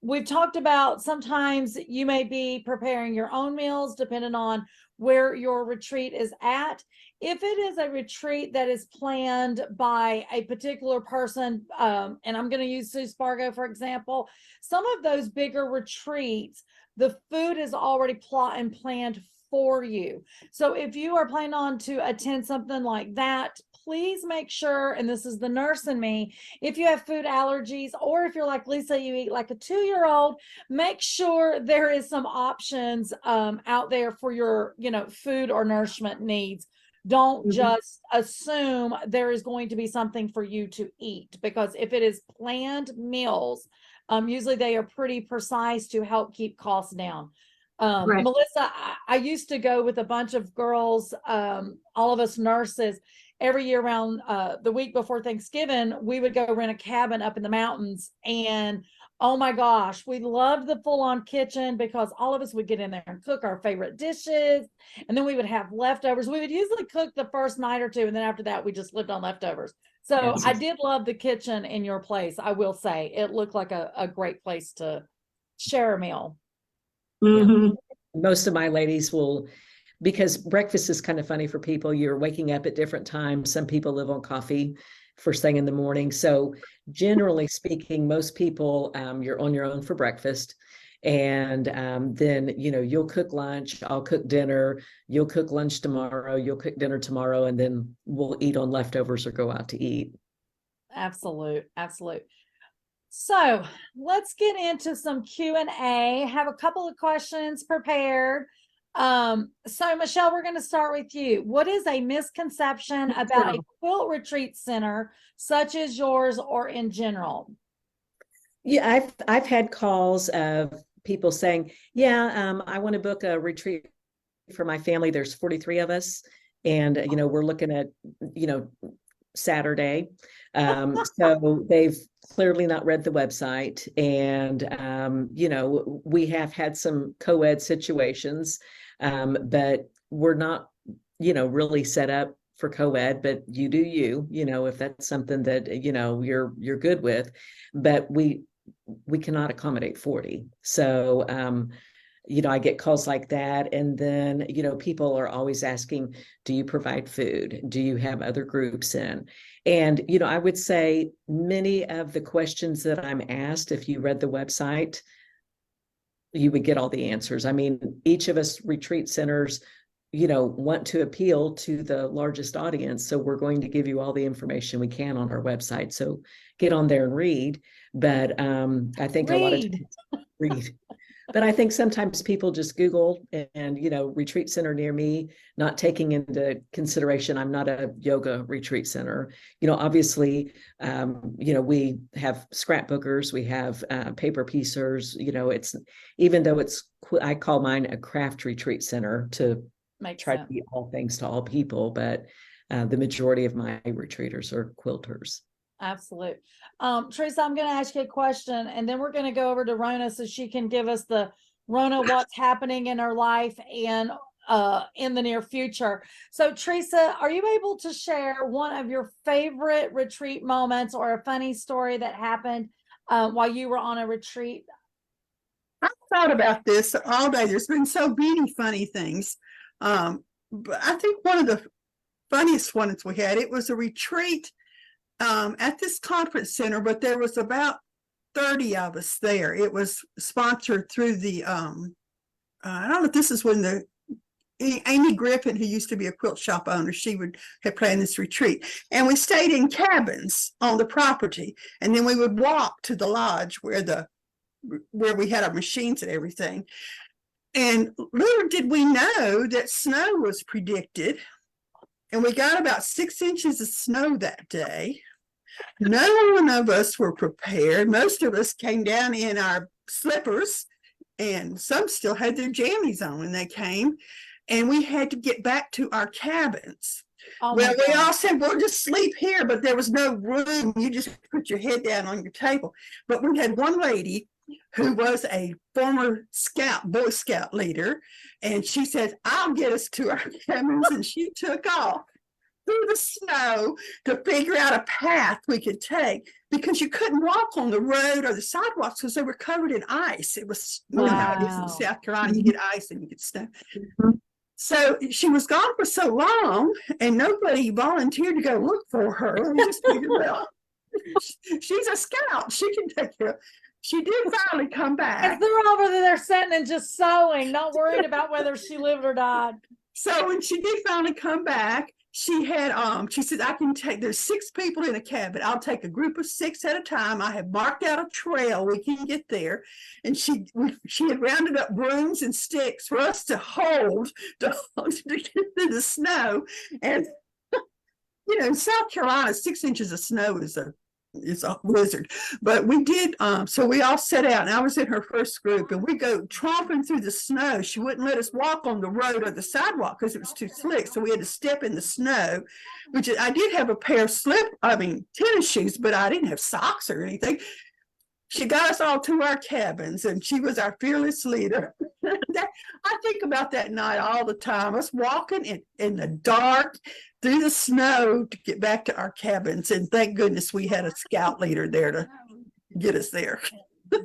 Speaker 1: We've talked about sometimes you may be preparing your own meals depending on where your retreat is at. If it is a retreat that is planned by a particular person, and I'm going to use Sue Spargo, for example, some of those bigger retreats, the food is already plot and planned for you. So if you are planning on to attend something like that, please make sure, and this is the nurse in me, if you have food allergies, or if you're like Lisa, you eat like a 2-year-old, make sure there is some options out there for your, you know, food or nourishment needs. Don't just assume there is going to be something for you to eat, because if it is planned meals, usually they are pretty precise to help keep costs down.
Speaker 2: Right.
Speaker 1: Melissa, I used to go with a bunch of girls, all of us nurses, every year around the week before Thanksgiving, we would go rent a cabin up in the mountains. And oh my gosh, we loved the full-on kitchen because all of us would get in there and cook our favorite dishes. And then we would have leftovers. We would usually cook the first night or two. And then after that, we just lived on leftovers. So
Speaker 3: Yes.
Speaker 1: I did love the kitchen in your place. I will say it looked like a great place to share a meal.
Speaker 2: Mhm.
Speaker 3: Most of my ladies will, because breakfast is kind of funny for people. You're waking up at different times. Some people live on coffee first thing in the morning. So generally speaking, most people, you're on your own for breakfast. And then, you know, you'll cook lunch, I'll cook dinner, you'll cook lunch tomorrow, you'll cook dinner tomorrow, and then we'll eat on leftovers or go out to eat.
Speaker 1: Absolute. So let's get into some Q&A. Have a couple of questions prepared. So Michelle, we're going to start with you. What is a misconception about a quilt retreat center such as yours or in general?
Speaker 3: Yeah, I've had calls of people saying, yeah, I want to book a retreat for my family. There's 43 of us. And, you know, we're looking at, you know, Saturday. So they've clearly not read the website. And, you know, we have had some co-ed situations, but we're not, you know, really set up for co-ed, but you do you know, if that's something that, you know, you're good with, but we cannot accommodate 40. So, you know, I get calls like that. And then, you know, people are always asking, do you provide food? Do you have other groups in? And, you know, I would say many of the questions that I'm asked, if you read the website, you would get all the answers. I mean, each of us retreat centers, you know, want to appeal to the largest audience. So we're going to give you all the information we can on our website. So get on there and read. But I think a lot of times read. But I think sometimes people just Google and, you know, retreat center near me, not taking into consideration, I'm not a yoga retreat center. You know, obviously, you know, we have scrapbookers, we have paper piecers, you know, it's, even though it's, I call mine a craft retreat center to try to be all things to all people, but the majority of my retreaters are quilters.
Speaker 1: Absolutely. Teresa, I'm going to ask you a question, and then we're going to go over to Rona so she can give us the Rona what's happening in her life and in the near future. So Teresa, are you able to share one of your favorite retreat moments or a funny story that happened while you were on a retreat?
Speaker 4: I thought about this all day. There's been so many funny things. But I think one of the funniest ones we had, it was a retreat at this conference center, but there was about 30 of us there. It was sponsored through the, I don't know if this is when the Amy Griffin, who used to be a quilt shop owner, she would have planned this retreat. And we stayed in cabins on the property. And then we would walk to the lodge where we had our machines and everything. And little did we know that snow was predicted. And we got about 6 inches of snow that day. No one of us were prepared. Most of us came down in our slippers, and some still had their jammies on when they came. And we had to get back to our cabins.
Speaker 1: Oh
Speaker 4: well, we all said, we'll just sleep here, but there was no room. You just put your head down on your table. But we had one lady who was a former Boy Scout leader, and she said, I'll get us to our cabins. And she took off through the snow to figure out a path we could take, because you couldn't walk on the road or the sidewalks because they were covered in ice. It was, you know how it is in South Carolina, you get ice and you get snow. So she was gone for so long, and nobody volunteered to go look for her. We just figured, well, she's a scout, she can take care of. She did finally come back.
Speaker 1: They're over there sitting and just sewing, not worried about whether she lived or died.
Speaker 4: So when she did finally come back, she had, she said, I can take, there's 6 people in a cabin. I'll take a group of 6 at a time. I have marked out a trail. We can get there. And she had rounded up brooms and sticks for us to hold to get through the snow. And, you know, in South Carolina, 6 inches of snow is a blizzard. But we did, so we all set out, and I was in her first group, and we go tromping through the snow. She wouldn't let us walk on the road or the sidewalk because it was too slick, so we had to step in the snow, which I did have a pair of tennis shoes, but I didn't have socks or anything. She got us all to our cabins, and she was our fearless leader. I think about that night all the time, us walking in the dark through the snow to get back to our cabins. And thank goodness we had a scout leader there to get us there. It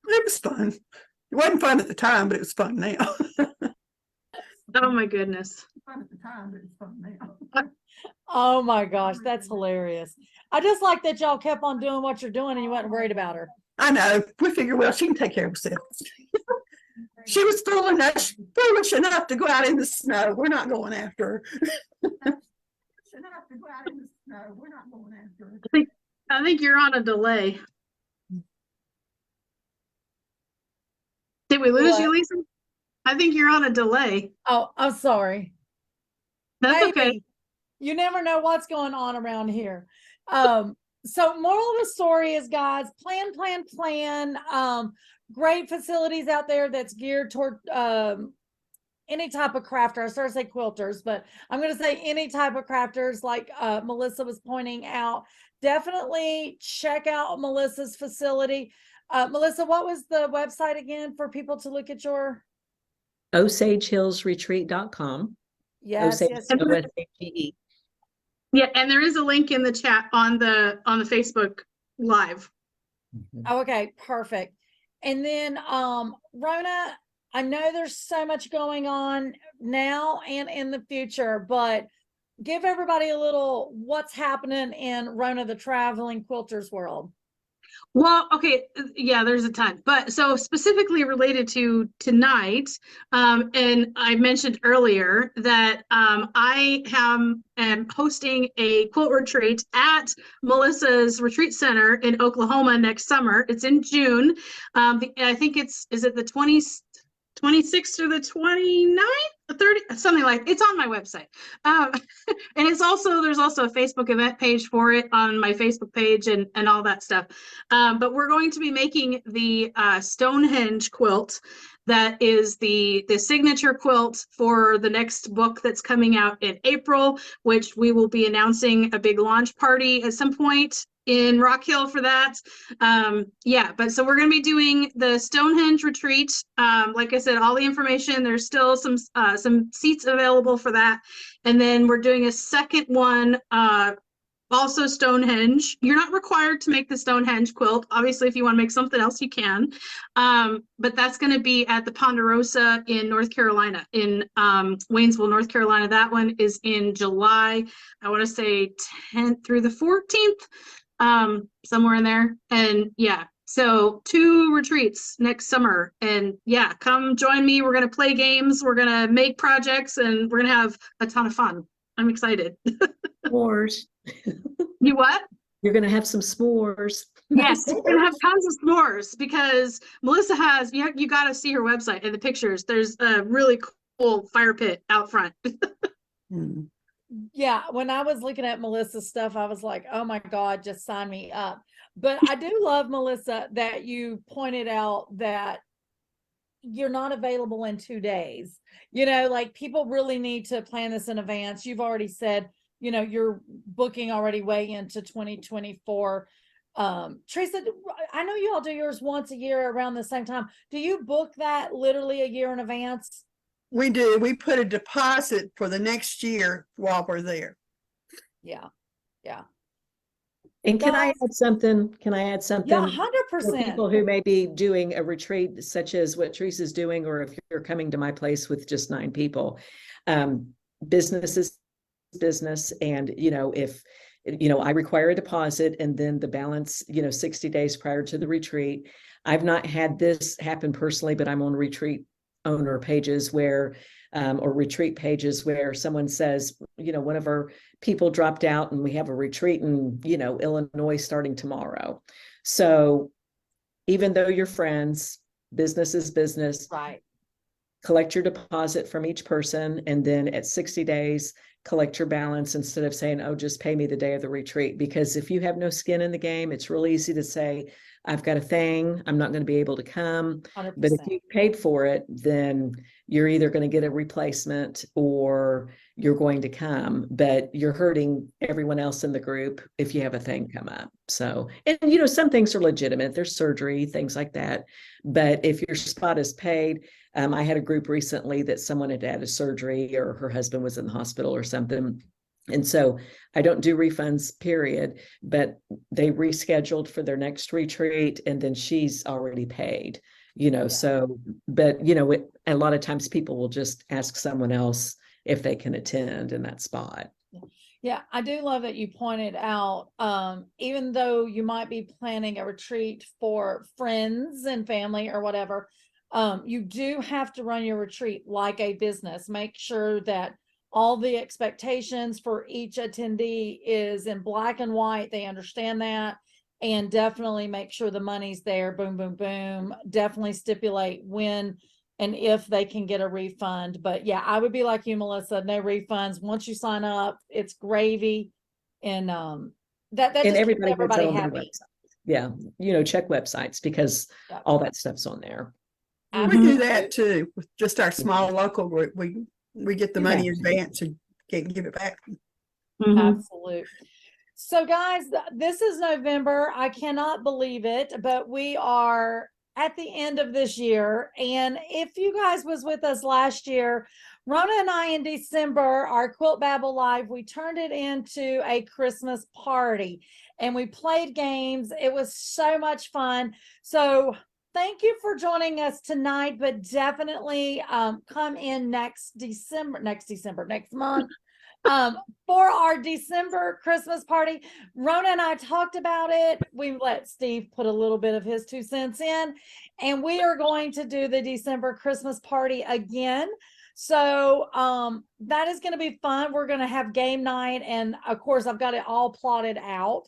Speaker 4: was fun. It wasn't fun at the time, but it was fun now.
Speaker 2: Oh my goodness.
Speaker 4: Fun at the time, but it's fun now.
Speaker 1: Oh my gosh, that's hilarious. I just like that y'all kept on doing what you're doing and you weren't worried about her.
Speaker 4: I know. We figured, well, she can take care of herself. She was foolish enough to go out in the snow. We're not going after her. Enough to go out in the snow. We're not going after her.
Speaker 2: I think you're on a delay. Did we lose you, Lisa? I think you're on a delay.
Speaker 1: Oh, I'm sorry.
Speaker 2: That's
Speaker 1: Maybe.
Speaker 2: okay.
Speaker 1: You never know what's going on around here. So moral of the story is, guys, plan. Great facilities out there that's geared toward any type of crafter. I started to say quilters, but I'm going to say any type of crafters, like Melissa was pointing out. Definitely check out Melissa's facility. Melissa, what was the website again for people to look at your?
Speaker 3: OsageHillsRetreat.com.
Speaker 1: Yes,
Speaker 3: Osage,
Speaker 1: yes.
Speaker 3: OSAGE.
Speaker 2: Yeah, and there is a link in the chat on the Facebook Live.
Speaker 1: Oh, okay, perfect. And then Rona, I know there's so much going on now and in the future, but give everybody a little what's happening in Rona the Traveling Quilters world.
Speaker 2: Well, okay, yeah, there's a ton, but so specifically related to tonight, and I mentioned earlier that I am hosting a quilt retreat at Melissa's Retreat Center in Oklahoma next summer. It's in June. I think is it the 26th or the 29th, 30, something like, it's on my website. And there's also a Facebook event page for it on my Facebook page and all that stuff. But we're going to be making the Stonehenge quilt that is the signature quilt for the next book that's coming out in April, which we will be announcing a big launch party at some point in Rock Hill for that. Yeah, but so we're going to be doing the Stonehenge retreat. Like I said, all the information, there's still some seats available for that. And then we're doing a second one, also Stonehenge. You're not required to make the Stonehenge quilt. Obviously, if you want to make something else, you can. But that's going to be at the Ponderosa in North Carolina, in Waynesville, North Carolina. That one is in July, I want to say 10th through the 14th. Somewhere in there. And yeah, so 2 retreats next summer, and yeah, come join me. We're going to play games, we're going to make projects, and we're going to have a ton of fun. I'm excited.
Speaker 3: S'mores.
Speaker 2: You what?
Speaker 3: You're going to have some s'mores.
Speaker 2: Yes, we're going to have tons of s'mores because Melissa has, you got to see her website and the pictures. There's a really cool fire pit out front.
Speaker 4: Mm.
Speaker 1: Yeah, when I was looking at Melissa's stuff, I was like, oh my God, just sign me up. But I do love, Melissa, that you pointed out that you're not available in 2 days. You know, like people really need to plan this in advance. You've already said, you know, you're booking already way into 2024. Teresa, I know you all do yours once a year around the same time. Do you book that literally a year in advance?
Speaker 4: We do. We put a deposit for the next year while we're there.
Speaker 1: Yeah. Yeah.
Speaker 3: And can I
Speaker 1: Guys,
Speaker 3: add something? Can I add something?
Speaker 1: yeah,
Speaker 3: For
Speaker 1: 100%.
Speaker 3: people who may be doing a retreat such as what Teresa's doing, or if you're coming to my place with just 9 people, business is business. And, you know, if, you know, I require a deposit and then the balance, you know, 60 days prior to the retreat. I've not had this happen personally, but I'm on retreat owner pages where, or retreat pages where someone says, you know, one of our people dropped out and we have a retreat in, you know, Illinois starting tomorrow. So even though you're friends, business is business.
Speaker 1: Right.
Speaker 3: Collect your deposit from each person. And then at 60 days, collect your balance instead of saying, oh, just pay me the day of the retreat. Because if you have no skin in the game, it's really easy to say, I've got a thing, I'm not going to be able to come.
Speaker 1: 100%.
Speaker 3: But if you paid for it, then you're either going to get a replacement or you're going to come, but you're hurting everyone else in the group if you have a thing come up. So, and you know, some things are legitimate. There's surgery, things like that. But if your spot is paid, I had a group recently that someone had had a surgery or her husband was in the hospital or something. And so I don't do refunds, period, but they rescheduled for their next retreat and then she's already paid, you know, so, but you know, a lot of times people will just ask someone else if they can attend in that spot.
Speaker 1: Yeah, I do love that you pointed out, even though you might be planning a retreat for friends and family or whatever, you do have to run your retreat like a business. Make sure that all the expectations for each attendee is in black and white. They understand that, and definitely make sure the money's there. Boom, boom, boom. Definitely stipulate when and if they can get a refund. But yeah, I would be like you, Melissa, no refunds. Once you sign up, it's gravy. And that
Speaker 3: And
Speaker 1: just
Speaker 3: everybody
Speaker 1: keeps everybody
Speaker 3: gets on their
Speaker 1: happy.
Speaker 3: website. Yeah, you know, check websites because
Speaker 1: Yep.
Speaker 3: all that stuff's on there.
Speaker 4: We do that too with just our small local group. We get the
Speaker 3: You
Speaker 4: money in
Speaker 3: have to.
Speaker 4: advance and can't give it back.
Speaker 1: Absolute. So guys, this is November. I cannot believe it, but we are at the end of this year. And if you guys was with us last year, Rona and I in December, our Quilt Babble Live, we turned it into a Christmas party and we played games. It was so much fun. So thank you for joining us tonight, but definitely come in next month. For our December Christmas party, Rona and I talked about it. We let Steve put a little bit of his 2 cents in, and we are going to do the December Christmas party again. So that is going to be fun. We're going to have game night, and of course I've got it all plotted out.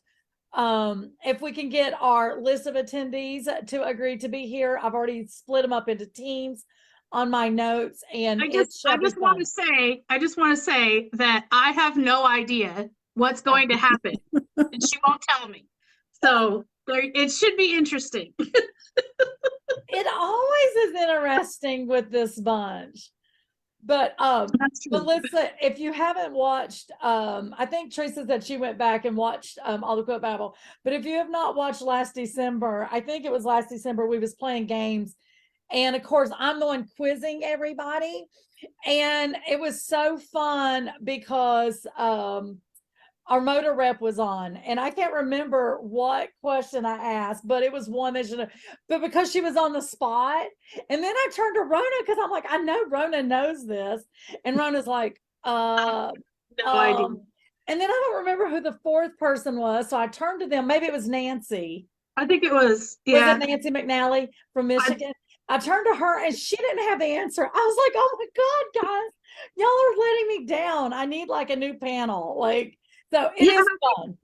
Speaker 1: If we can get our list of attendees to agree to be here, I've already split them up into teams on my notes, and
Speaker 2: I just want to say that I have no idea what's going to happen, and she won't tell me. So it should be interesting.
Speaker 1: It always is interesting with this bunch. But Melissa, if you haven't watched, I think Teresa said she went back and watched all the Quilt Babble. But if you have not watched last December, I think it was last December, we was playing games. And of course, I'm the one quizzing everybody. And it was so fun because our motor rep was on, and I can't remember what question I asked, but it was one that should have, but because she was on the spot, and then I turned to Rona because I'm like, I know Rona knows this, and Rona's like,
Speaker 2: No idea.
Speaker 1: And then I don't remember who the 4th person was, so I turned to them. Maybe it was Nancy.
Speaker 2: I think it was,
Speaker 1: Was it Nancy McNally from Michigan? I turned to her, and she didn't have the answer. I was like, oh my God, guys, y'all are letting me down. I need like a new panel, like. So it is fun.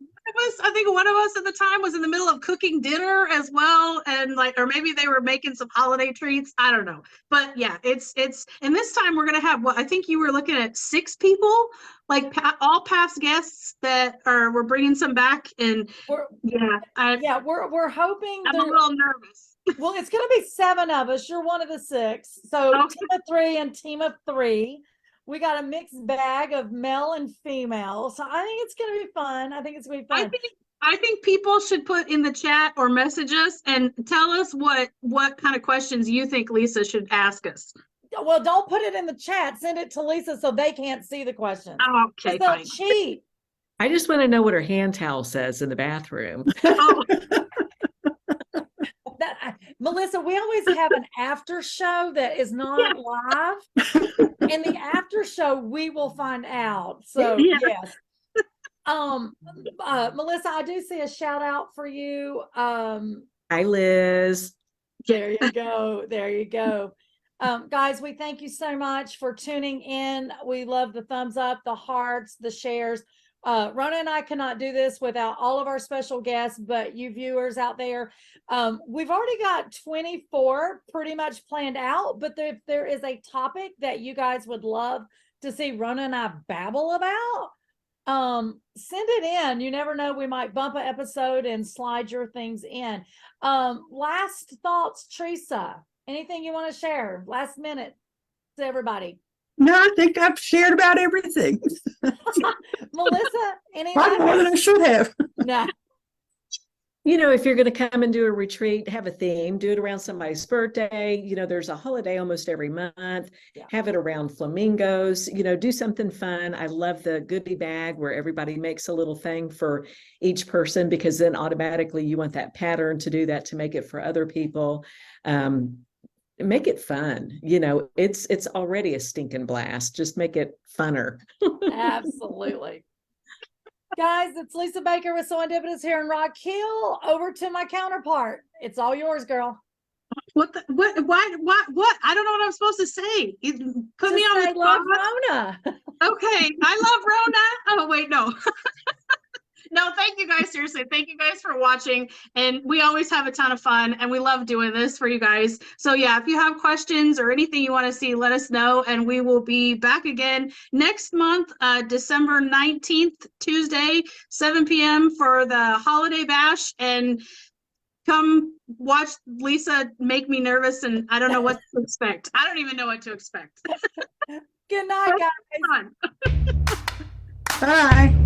Speaker 2: I think one of us at the time was in the middle of cooking dinner as well, and like, or maybe they were making some holiday treats. I don't know, but yeah, it's. And this time we're gonna have what I think you were looking at 6 people, like all past guests that we're bringing some back, and we're
Speaker 1: hoping.
Speaker 2: I'm a little nervous.
Speaker 1: Well, it's gonna be 7 of us. You're one of the 6, so
Speaker 2: Okay.
Speaker 1: team of 3 and team of 3. We got a mixed bag of male and female, so I think it's gonna be fun. I think it's gonna be fun.
Speaker 2: I think people should put in the chat or message us and tell us what kind of questions you think Lisa should ask us.
Speaker 1: Well, don't put it in the chat. Send it to Lisa so they can't see the questions.
Speaker 2: Okay,
Speaker 1: They'll cheat.
Speaker 3: I just want to know what her hand towel says in the bathroom.
Speaker 2: Oh.
Speaker 1: Melissa, we always have an after show that is not live. In the after show, we will find out. So yes. Melissa, I do see a shout out for you.
Speaker 3: Hi, Liz.
Speaker 1: There you go. There you go. Guys, we thank you so much for tuning in. We love the thumbs up, the hearts, the shares. Rona and I cannot do this without all of our special guests, but you viewers out there, we've already got 24 pretty much planned out, but if there is a topic that you guys would love to see Rona and I babble about, send it in. You never know, we might bump an episode and slide your things in. Last thoughts, Teresa, anything you want to share last minute to everybody?
Speaker 4: No, I think I've shared about everything.
Speaker 1: Melissa,
Speaker 4: Probably more than I should have.
Speaker 1: No.
Speaker 3: You know, if you're going to come and do a retreat, have a theme, do it around somebody's birthday. You know, there's a holiday almost every month. Yeah. Have it around flamingos, you know, do something fun. I love the goodie bag where everybody makes a little thing for each person, because then automatically you want that pattern to do that, to make it for other people. Make it fun. You know, it's already a stinking blast. Just make it funner.
Speaker 1: Absolutely. Guys, it's Lisa Baker with SewEndipitious here in Rock Hill. Over to my counterpart. It's all yours, girl.
Speaker 2: What? I don't know what I'm supposed to say. Put me on the
Speaker 1: love Rona.
Speaker 2: Okay, I love Rona. Oh wait, no. No, thank you guys. Seriously, thank you guys for watching. And we always have a ton of fun, and we love doing this for you guys. So yeah, if you have questions or anything you want to see, let us know. And we will be back again next month, December 19th, Tuesday, 7 p.m. for the holiday bash. And come watch Lisa make me nervous, and I don't know what to expect. I don't even know what to expect.
Speaker 1: Good night, guys.
Speaker 4: Bye.